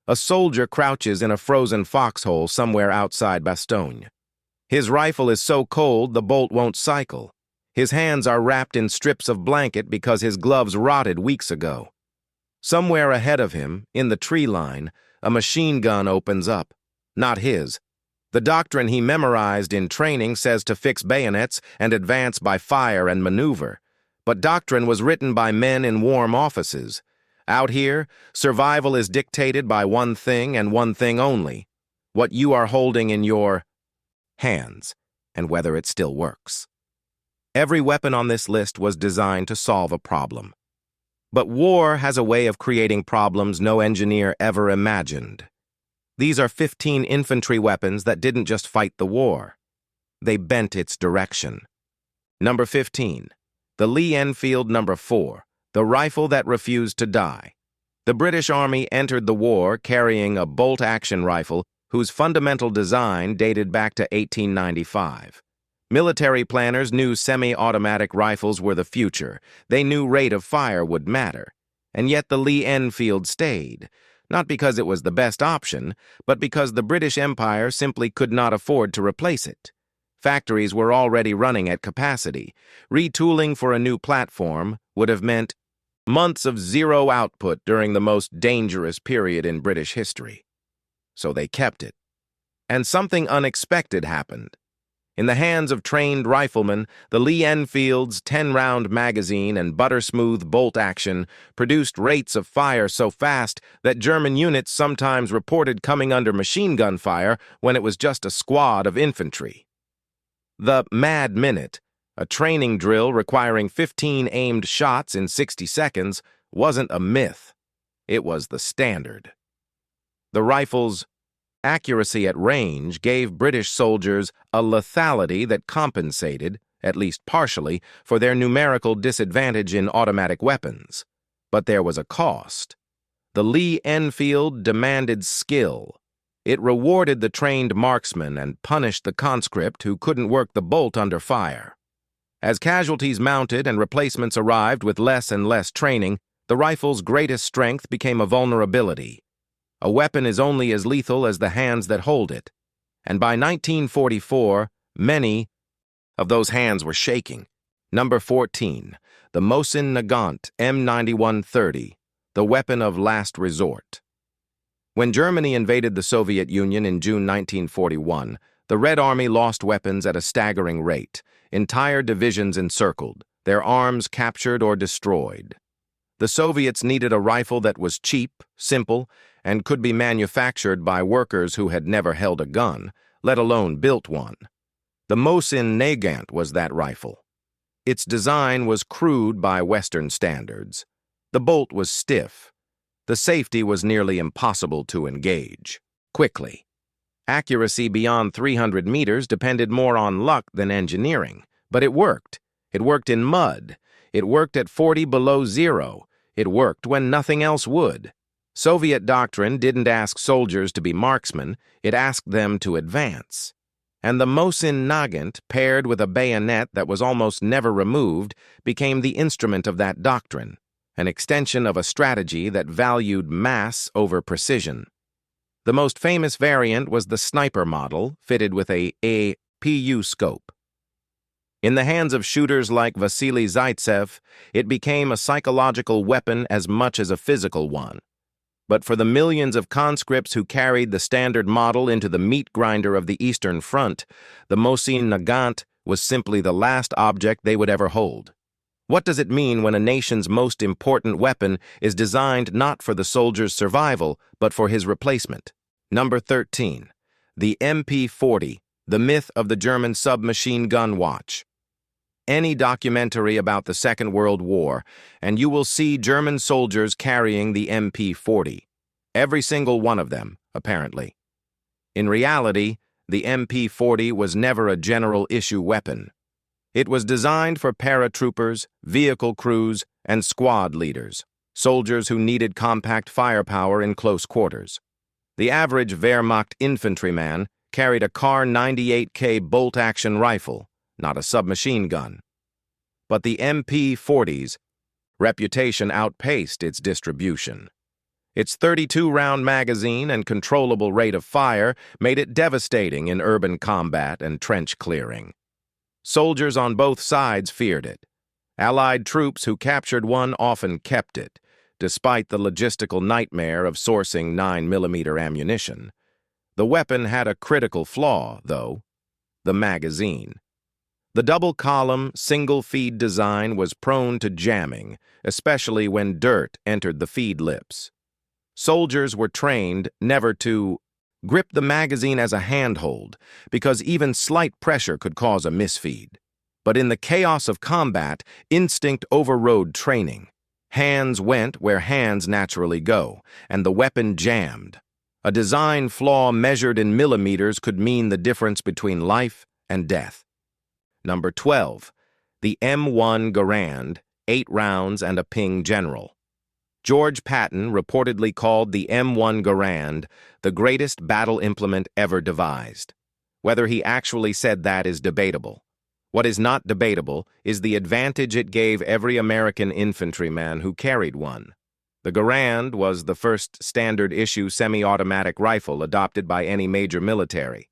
A soldier crouches in a frozen foxhole somewhere outside Bastogne. His rifle is so cold the bolt won't cycle. His hands are wrapped in strips of blanket because his gloves rotted weeks ago. Somewhere ahead of him, in the tree line, a machine gun opens up. Not his. The doctrine he memorized in training says to fix bayonets and advance by fire and maneuver. But doctrine was written by men in warm offices. Out here, survival is dictated by one thing and one thing only: what you are holding in your hands, and whether it still works. Every weapon on this list was designed to solve a problem. But war has a way of creating problems no engineer ever imagined. These are 15 infantry weapons that didn't just fight the war. They bent its direction. Number 15. The Lee Enfield No. 4, the rifle that refused to die. The British Army entered the war carrying a bolt-action rifle whose fundamental design dated back to 1895. Military planners knew semi-automatic rifles were the future. They knew rate of fire would matter. And yet the Lee Enfield stayed, not because it was the best option, but because the British Empire simply could not afford to replace it. Factories were already running at capacity. Retooling for a new platform would have meant months of zero output during the most dangerous period in British history. So they kept it. And something unexpected happened. In the hands of trained riflemen, the Lee Enfield's 10-round magazine and butter-smooth bolt action produced rates of fire so fast that German units sometimes reported coming under machine gun fire when it was just a squad of infantry. The Mad Minute, a training drill requiring 15 aimed shots in 60 seconds, wasn't a myth. It was the standard. The rifle's accuracy at range gave British soldiers a lethality that compensated, at least partially, for their numerical disadvantage in automatic weapons. But there was a cost. The Lee Enfield demanded skill. It rewarded the trained marksman and punished the conscript who couldn't work the bolt under fire. As casualties mounted and replacements arrived with less and less training, the rifle's greatest strength became a vulnerability. A weapon is only as lethal as the hands that hold it. And by 1944, many of those hands were shaking. Number 14, the Mosin Nagant M9130, the weapon of last resort. When Germany invaded the Soviet Union in June 1941, the Red Army lost weapons at a staggering rate. Entire divisions encircled, their arms captured or destroyed. The Soviets needed a rifle that was cheap, simple, and could be manufactured by workers who had never held a gun, let alone built one. The Mosin Nagant was that rifle. Its design was crude by Western standards. The bolt was stiff. The safety was nearly impossible to engage quickly. Accuracy beyond 300 meters depended more on luck than engineering, but it worked. It worked in mud. It worked at 40 below zero. It worked when nothing else would. Soviet doctrine didn't ask soldiers to be marksmen, it asked them to advance. And the Mosin Nagant, paired with a bayonet that was almost never removed, became the instrument of that doctrine, an extension of a strategy that valued mass over precision. The most famous variant was the sniper model, fitted with a PU scope. In the hands of shooters like Vasily Zaitsev, it became a psychological weapon as much as a physical one. But for the millions of conscripts who carried the standard model into the meat grinder of the Eastern Front, the Mosin Nagant was simply the last object they would ever hold. What does it mean when a nation's most important weapon is designed not for the soldier's survival, but for his replacement? Number 13. The MP-40, the myth of the German submachine gun watch. Any documentary about the Second World War, and you will see German soldiers carrying the MP-40. Every single one of them, apparently. In reality, the MP-40 was never a general-issue weapon. It was designed for paratroopers, vehicle crews, and squad leaders, soldiers who needed compact firepower in close quarters. The average Wehrmacht infantryman carried a Kar 98K bolt-action rifle, not a submachine gun. But the MP-40's reputation outpaced its distribution. Its 32-round magazine and controllable rate of fire made it devastating in urban combat and trench clearing. Soldiers on both sides feared it. Allied troops who captured one often kept it, despite the logistical nightmare of sourcing 9mm ammunition. The weapon had a critical flaw, though: the magazine. The double-column, single-feed design was prone to jamming, especially when dirt entered the feed lips. Soldiers were trained never to grip the magazine as a handhold, because even slight pressure could cause a misfeed. But in the chaos of combat, instinct overrode training. Hands went where hands naturally go, and the weapon jammed. A design flaw measured in millimeters could mean the difference between life and death. Number 12. The M1 Garand, 8 rounds and a ping general. George Patton reportedly called the M1 Garand the greatest battle implement ever devised. Whether he actually said that is debatable. What is not debatable is the advantage it gave every American infantryman who carried one. The Garand was the first standard-issue semi-automatic rifle adopted by any major military.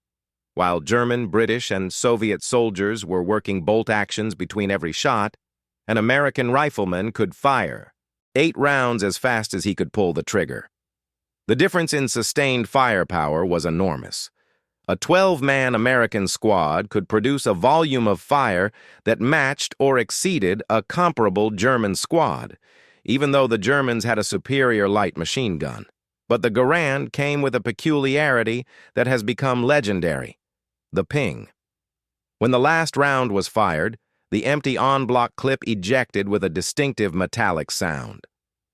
While German, British, and Soviet soldiers were working bolt actions between every shot, an American rifleman could fire 8 rounds as fast as he could pull the trigger. The difference in sustained firepower was enormous. A 12-man American squad could produce a volume of fire that matched or exceeded a comparable German squad, even though the Germans had a superior light machine gun. But the Garand came with a peculiarity that has become legendary: the ping. When the last round was fired, the empty en-bloc clip ejected with a distinctive metallic sound.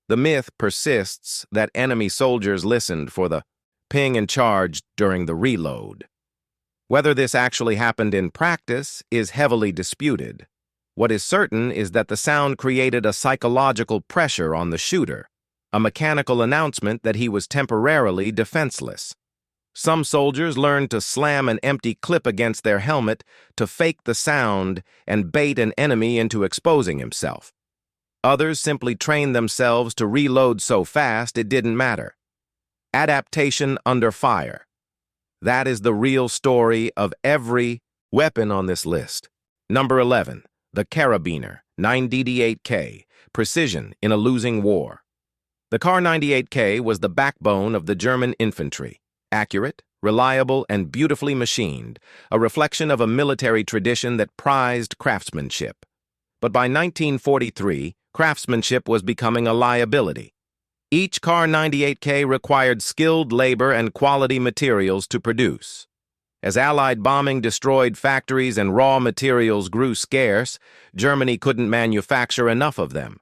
The myth persists that enemy soldiers listened for the ping and charged during the reload. Whether this actually happened in practice is heavily disputed. What is certain is that the sound created a psychological pressure on the shooter, a mechanical announcement that he was temporarily defenseless. Some soldiers learned to slam an empty clip against their helmet to fake the sound and bait an enemy into exposing himself. Others simply trained themselves to reload so fast it didn't matter. Adaptation under fire. That is the real story of every weapon on this list. Number 11. The Carabiner, 9DD8K, precision in a losing war. The Kar 98K was the backbone of the German infantry. Accurate, reliable, and beautifully machined, a reflection of a military tradition that prized craftsmanship. But by 1943, craftsmanship was becoming a liability. Each Kar 98K required skilled labor and quality materials to produce. As Allied bombing destroyed factories and raw materials grew scarce, Germany couldn't manufacture enough of them.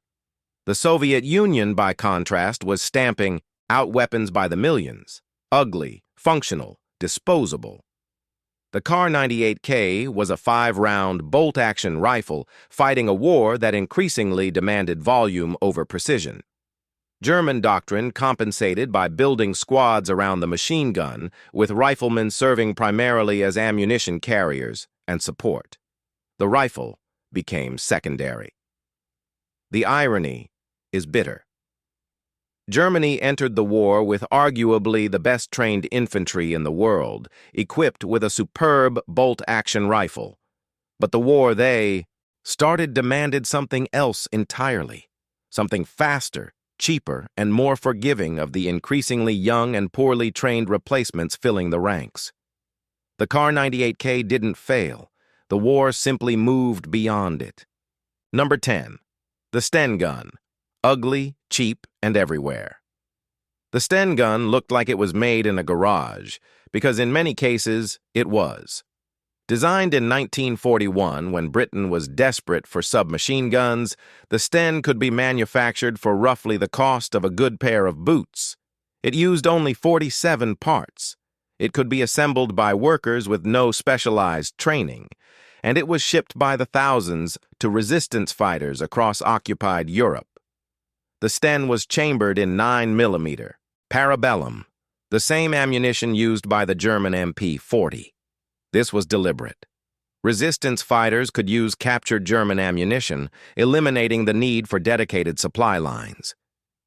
The Soviet Union, by contrast, was stamping out weapons by the millions: ugly, functional, disposable. The Kar 98K was a 5-round bolt-action rifle fighting a war that increasingly demanded volume over precision. German doctrine compensated by building squads around the machine gun, with riflemen serving primarily as ammunition carriers and support. The rifle became secondary. The irony is bitter. Germany entered the war with arguably the best-trained infantry in the world, equipped with a superb bolt-action rifle. But the war they started demanded something else entirely, something faster, cheaper, and more forgiving of the increasingly young and poorly trained replacements filling the ranks. The Kar 98K didn't fail. The war simply moved beyond it. Number 10. The Sten gun. Ugly, cheap, and everywhere. The Sten gun looked like it was made in a garage, because in many cases, it was. Designed in 1941, when Britain was desperate for submachine guns, the Sten could be manufactured for roughly the cost of a good pair of boots. It used only 47 parts. It could be assembled by workers with no specialized training, and it was shipped by the thousands to resistance fighters across occupied Europe. The Sten was chambered in 9mm, parabellum, the same ammunition used by the German MP-40. This was deliberate. Resistance fighters could use captured German ammunition, eliminating the need for dedicated supply lines.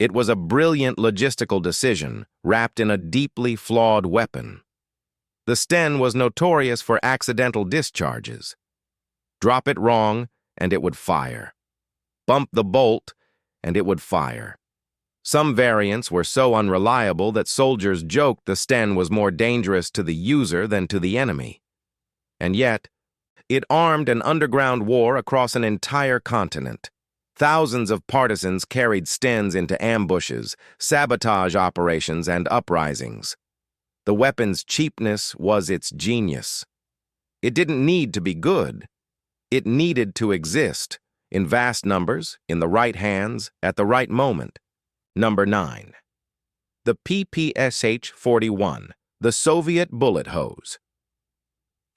It was a brilliant logistical decision wrapped in a deeply flawed weapon. The Sten was notorious for accidental discharges. Drop it wrong, and it would fire. Bump the bolt, and it would fire. Some variants were so unreliable that soldiers joked the Sten was more dangerous to the user than to the enemy. And yet, it armed an underground war across an entire continent. Thousands of partisans carried Stens into ambushes, sabotage operations, and uprisings. The weapon's cheapness was its genius. It didn't need to be good. It needed to exist, in vast numbers, in the right hands, at the right moment. Number 9. The PPSH-41, the Soviet bullet hose.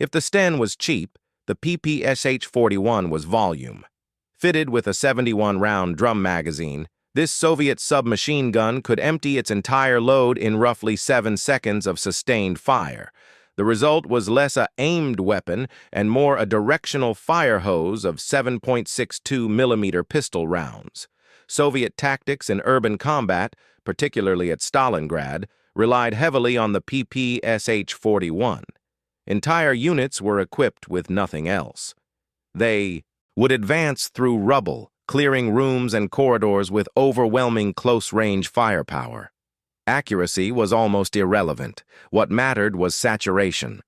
If the Sten was cheap, the PPSH-41 was volume. Fitted with a 71-round drum magazine, this Soviet submachine gun could empty its entire load in roughly 7 seconds of sustained fire. The result was less a aimed weapon and more a directional fire hose of 7.62 millimeter pistol rounds. Soviet tactics in urban combat, particularly at Stalingrad, relied heavily on the PPSH-41. Entire units were equipped with nothing else. They would advance through rubble, clearing rooms and corridors with overwhelming close-range firepower. Accuracy was almost irrelevant. What mattered was saturation.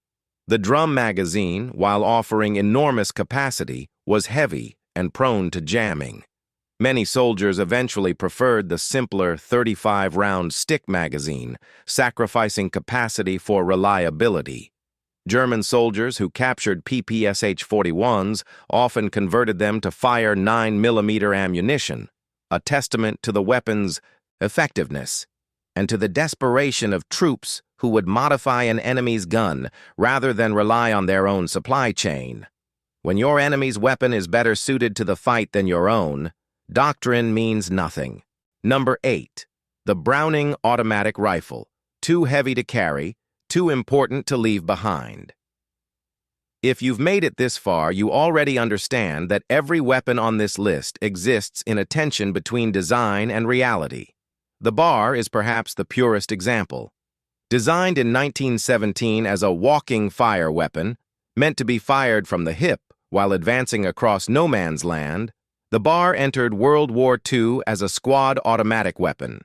The drum magazine, while offering enormous capacity, was heavy and prone to jamming. Many soldiers eventually preferred the simpler 35-round stick magazine, sacrificing capacity for reliability. German soldiers who captured PPSH-41s often converted them to fire 9mm ammunition, a testament to the weapon's effectiveness and to the desperation of troops who would modify an enemy's gun rather than rely on their own supply chain. When your enemy's weapon is better suited to the fight than your own, doctrine means nothing. Number 8. The Browning automatic rifle, too heavy to carry, too important to leave behind. If you've made it this far, you already understand that every weapon on this list exists in a tension between design and reality. The bar is perhaps the purest example. Designed in 1917 as a walking fire weapon, meant to be fired from the hip while advancing across no man's land, the bar entered World War II as a squad automatic weapon.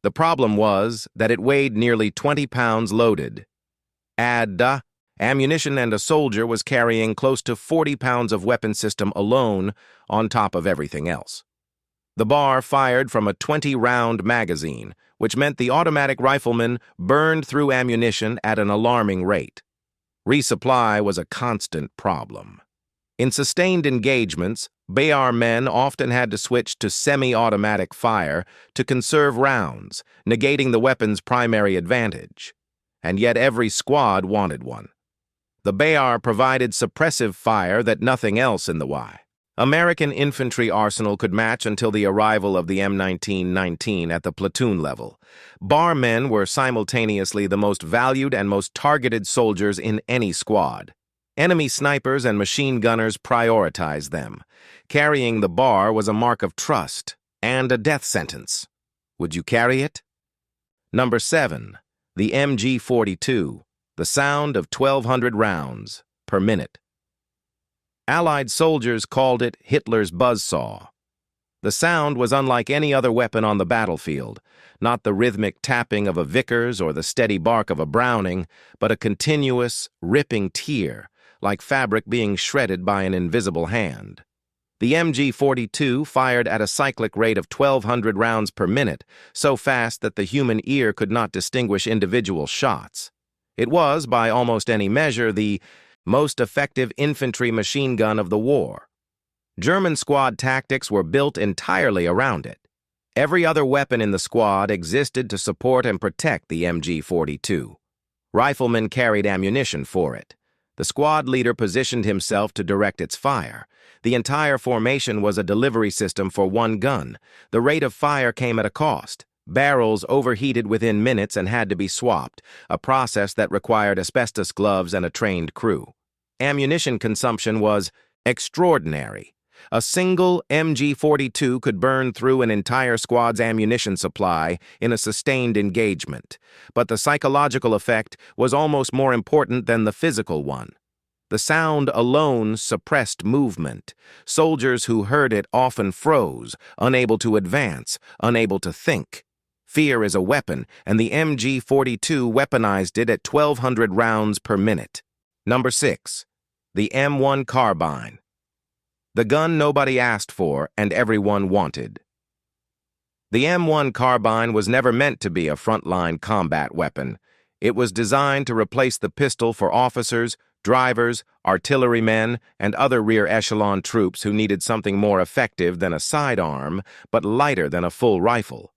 The problem was that it weighed nearly 20 pounds loaded. Add ammunition, and a soldier was carrying close to 40 pounds of weapon system alone on top of everything else. The bar fired from a 20-round magazine, which meant the automatic rifleman burned through ammunition at an alarming rate. Resupply was a constant problem. In sustained engagements, BAR men often had to switch to semi-automatic fire to conserve rounds, negating the weapon's primary advantage. And yet every squad wanted one. The BAR provided suppressive fire that nothing else in the Y. American infantry arsenal could match until the arrival of the M1919 at the platoon level. BAR men were simultaneously the most valued and most targeted soldiers in any squad. Enemy snipers and machine gunners prioritized them. Carrying the bar was a mark of trust and a death sentence. Would you carry it? Number 7. The MG-42, the sound of 1,200 rounds per minute. Allied soldiers called it Hitler's buzzsaw. The sound was unlike any other weapon on the battlefield, not the rhythmic tapping of a Vickers or the steady bark of a Browning, but a continuous, ripping tear, like fabric being shredded by an invisible hand. The MG-42 fired at a cyclic rate of 1,200 rounds per minute, so fast that the human ear could not distinguish individual shots. It was, by almost any measure, the most effective infantry machine gun of the war. German squad tactics were built entirely around it. Every other weapon in the squad existed to support and protect the MG-42. Riflemen carried ammunition for it. The squad leader positioned himself to direct its fire. The entire formation was a delivery system for one gun. The rate of fire came at a cost. Barrels overheated within minutes and had to be swapped, a process that required asbestos gloves and a trained crew. Ammunition consumption was extraordinary. A single MG-42 could burn through an entire squad's ammunition supply in a sustained engagement, but the psychological effect was almost more important than the physical one. The sound alone suppressed movement. Soldiers who heard it often froze, unable to advance, unable to think. Fear is a weapon, and the MG-42 weaponized it at 1,200 rounds per minute. Number 6. The M1 carbine. The gun nobody asked for and everyone wanted. The M1 carbine was never meant to be a frontline combat weapon. It was designed to replace the pistol for officers, drivers, artillerymen, and other rear echelon troops who needed something more effective than a sidearm, but lighter than a full rifle.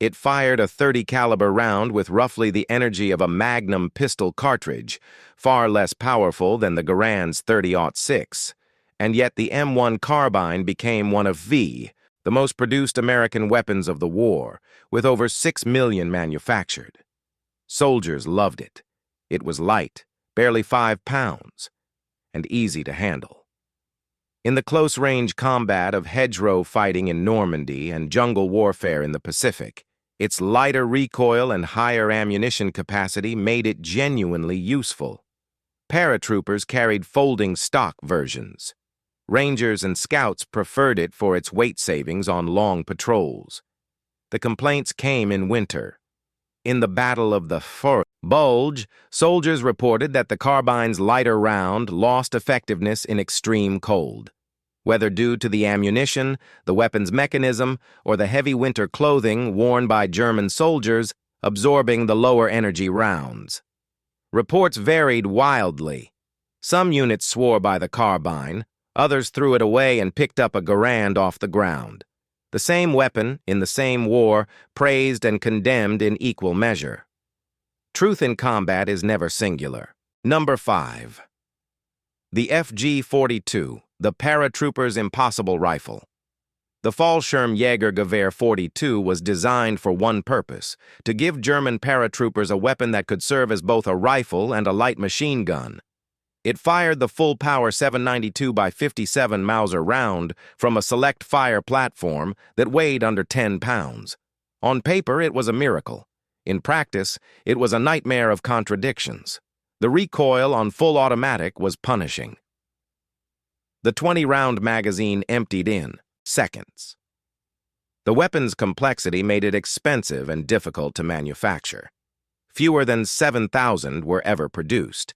It fired a .30 caliber round with roughly the energy of a Magnum pistol cartridge, far less powerful than the Garand's .30-06, and yet the M1 carbine became one of the most produced American weapons of the war, with over 6 million manufactured. Soldiers loved it. It was light, barely 5 pounds, and easy to handle. In the close-range combat of hedgerow fighting in Normandy and jungle warfare in the Pacific, its lighter recoil and higher ammunition capacity made it genuinely useful. Paratroopers carried folding stock versions. Rangers and scouts preferred it for its weight savings on long patrols. The complaints came in winter. In the Battle of the Bulge, soldiers reported that the carbine's lighter round lost effectiveness in extreme cold. Whether due to the ammunition, the weapon's mechanism, or the heavy winter clothing worn by German soldiers absorbing the lower energy rounds. Reports varied wildly. Some units swore by the carbine, others threw it away and picked up a Garand off the ground. The same weapon, in the same war, praised and condemned in equal measure. Truth in combat is never singular. Number 5. The FG-42, the paratrooper's impossible rifle. The Fallschirmjägergewehr 42 was designed for one purpose, to give German paratroopers a weapon that could serve as both a rifle and a light machine gun. It fired the full-power 792 by 57 Mauser round from a select-fire platform that weighed under 10 pounds. On paper, it was a miracle. In practice, it was a nightmare of contradictions. The recoil on full automatic was punishing. The 20-round magazine emptied in seconds. The weapon's complexity made it expensive and difficult to manufacture. Fewer than 7,000 were ever produced,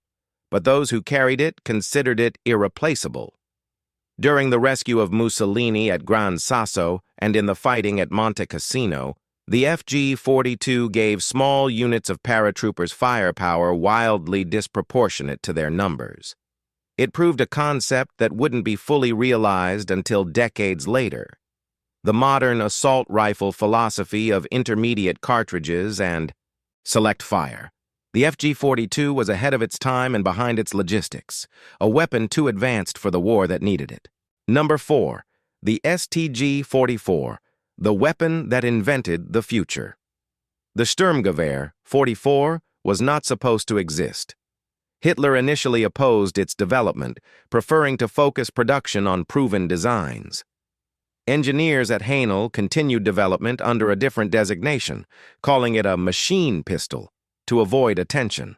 but those who carried it considered it irreplaceable. During the rescue of Mussolini at Gran Sasso and in the fighting at Monte Cassino, the FG-42 gave small units of paratroopers firepower wildly disproportionate to their numbers. It proved a concept that wouldn't be fully realized until decades later. The modern assault rifle philosophy of intermediate cartridges and select fire. The FG-42 was ahead of its time and behind its logistics, a weapon too advanced for the war that needed it. Number 4. The STG-44, the weapon that invented the future. The Sturmgewehr 44 was not supposed to exist. Hitler initially opposed its development, preferring to focus production on proven designs. Engineers at Haenel continued development under a different designation, calling it a machine pistol, to avoid attention.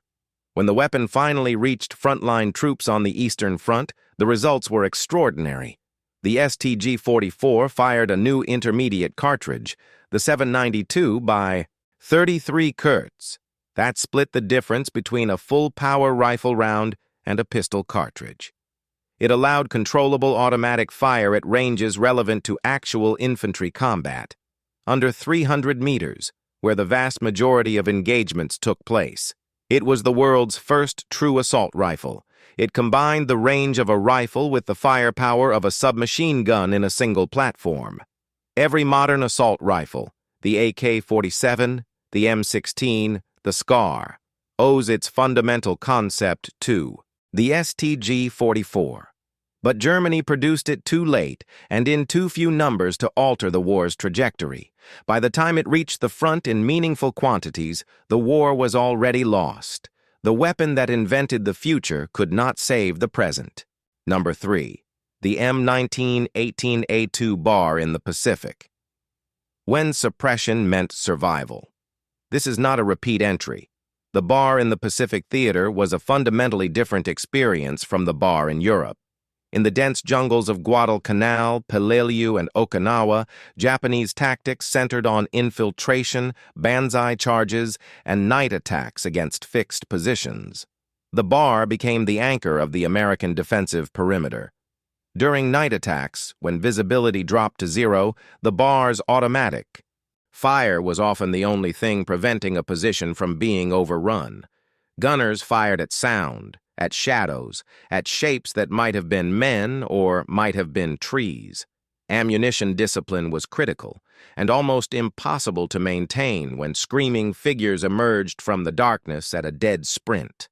When the weapon finally reached frontline troops on the Eastern Front, the results were extraordinary. The STG-44 fired a new intermediate cartridge, the 792 by 33 Kurz. That split the difference between a full-power rifle round and a pistol cartridge. It allowed controllable automatic fire at ranges relevant to actual infantry combat, under 300 meters, where the vast majority of engagements took place. It was the world's first true assault rifle. It combined the range of a rifle with the firepower of a submachine gun in a single platform. Every modern assault rifle, the AK-47, the M16, the SCAR, owes its fundamental concept to the STG-44. But Germany produced it too late and in too few numbers to alter the war's trajectory. By the time it reached the front in meaningful quantities, the war was already lost. The weapon that invented the future could not save the present. Number 3. the M1918A2 bar in the Pacific. When suppression meant survival. This is not a repeat entry. The bar in the Pacific Theater was a fundamentally different experience from the bar in Europe. In the dense jungles of Guadalcanal, Peleliu, and Okinawa, Japanese tactics centered on infiltration, banzai charges, and night attacks against fixed positions. The bar became the anchor of the American defensive perimeter. During night attacks, when visibility dropped to zero, the bar's automatic. Fire was often the only thing preventing a position from being overrun. Gunners fired at sound, at shadows, at shapes that might have been men or might have been trees. Ammunition discipline was critical, and almost impossible to maintain when screaming figures emerged from the darkness at a dead sprint.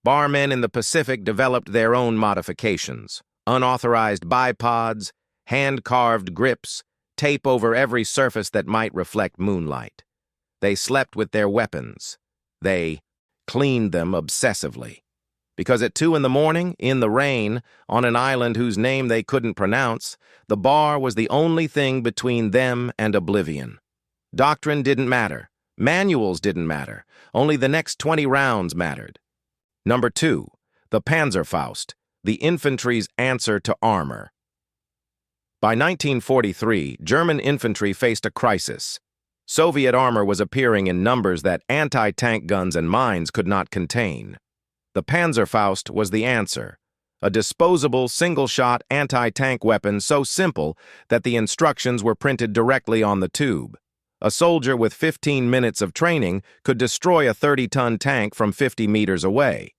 Barmen in the Pacific developed their own modifications: unauthorized bipods, hand-carved grips, tape over every surface that might reflect moonlight. They slept with their weapons. They cleaned them obsessively. Because at 2 in the morning, in the rain, on an island whose name they couldn't pronounce, the bar was the only thing between them and oblivion. Doctrine didn't matter. Manuals didn't matter. Only the next 20 rounds mattered. Number 2, the Panzerfaust, the infantry's answer to armor. By 1943, German infantry faced a crisis. Soviet armor was appearing in numbers that anti-tank guns and mines could not contain. The Panzerfaust was the answer, a disposable, single-shot anti-tank weapon so simple that the instructions were printed directly on the tube. A soldier with 15 minutes of training could destroy a 30-ton tank from 50 meters away.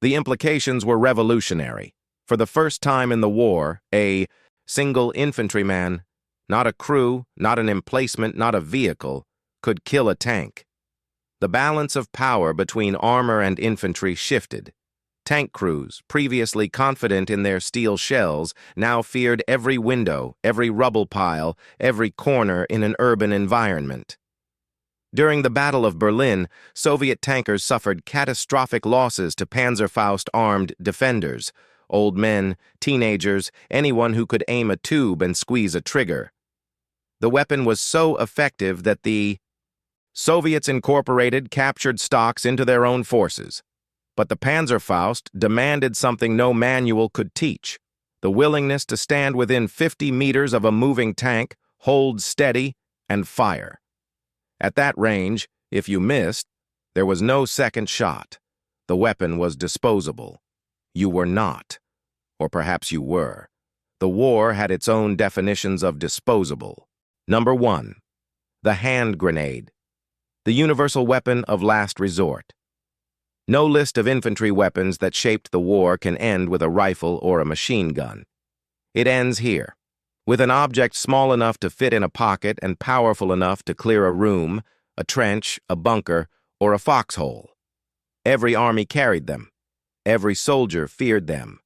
The implications were revolutionary. For the first time in the war, a single infantryman, not a crew, not an emplacement, not a vehicle, could kill a tank. The balance of power between armor and infantry shifted. Tank crews, previously confident in their steel shells, now feared every window, every rubble pile, every corner in an urban environment. During the Battle of Berlin, Soviet tankers suffered catastrophic losses to Panzerfaust-armed defenders, old men, teenagers, anyone who could aim a tube and squeeze a trigger. The weapon was so effective that the Soviets incorporated captured stocks into their own forces. But the Panzerfaust demanded something no manual could teach: the willingness to stand within 50 meters of a moving tank, hold steady, and fire. At that range, if you missed, there was no second shot. The weapon was disposable. You were not. Or perhaps you were. The war had its own definitions of disposable. Number 1. The hand grenade. The universal weapon of last resort. No list of infantry weapons that shaped the war can end with a rifle or a machine gun. It ends here, with an object small enough to fit in a pocket and powerful enough to clear a room, a trench, a bunker, or a foxhole. Every army carried them. Every soldier feared them.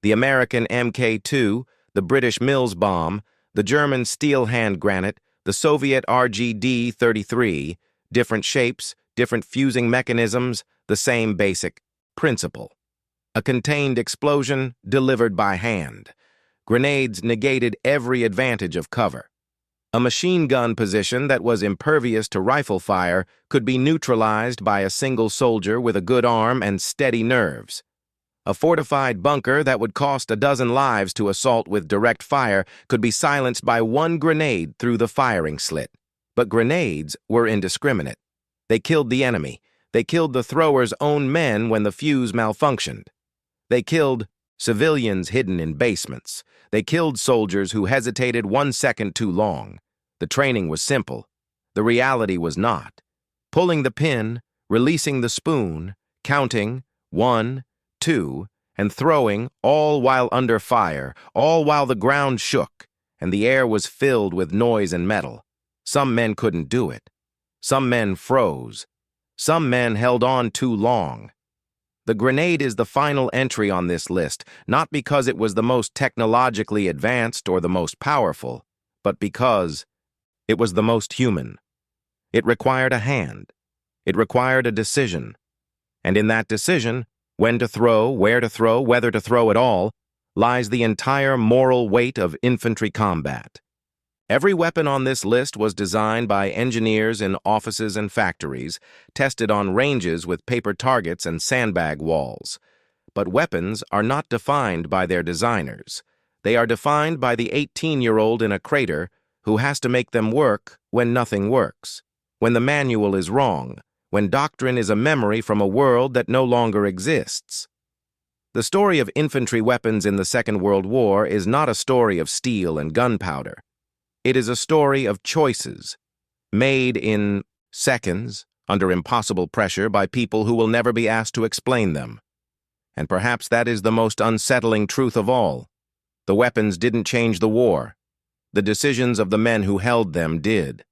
The American Mk2, the British Mills bomb, the German steel hand granite, the Soviet RGD-33, different shapes, different fusing mechanisms, the same basic principle. A contained explosion delivered by hand. Grenades negated every advantage of cover. A machine gun position that was impervious to rifle fire could be neutralized by a single soldier with a good arm and steady nerves. A fortified bunker that would cost a dozen lives to assault with direct fire could be silenced by one grenade through the firing slit. But grenades were indiscriminate. They killed the enemy. They killed the thrower's own men when the fuse malfunctioned. They killed civilians hidden in basements. They killed soldiers who hesitated 1 second too long. The training was simple. The reality was not. Pulling the pin, releasing the spoon, counting 1, 2, and throwing, all while under fire, all while the ground shook, and the air was filled with noise and metal. Some men couldn't do it. Some men froze. Some men held on too long. The grenade is the final entry on this list, not because it was the most technologically advanced or the most powerful, but because it was the most human. It required a hand. It required a decision. And in that decision, when to throw, where to throw, whether to throw at all, lies the entire moral weight of infantry combat. Every weapon on this list was designed by engineers in offices and factories, tested on ranges with paper targets and sandbag walls. But weapons are not defined by their designers. They are defined by the 18-year-old in a crater who has to make them work when nothing works, when the manual is wrong, when doctrine is a memory from a world that no longer exists. The story of infantry weapons in the Second World War is not a story of steel and gunpowder. It is a story of choices, made in seconds, under impossible pressure by people who will never be asked to explain them. And perhaps that is the most unsettling truth of all. The weapons didn't change the war. The decisions of the men who held them did.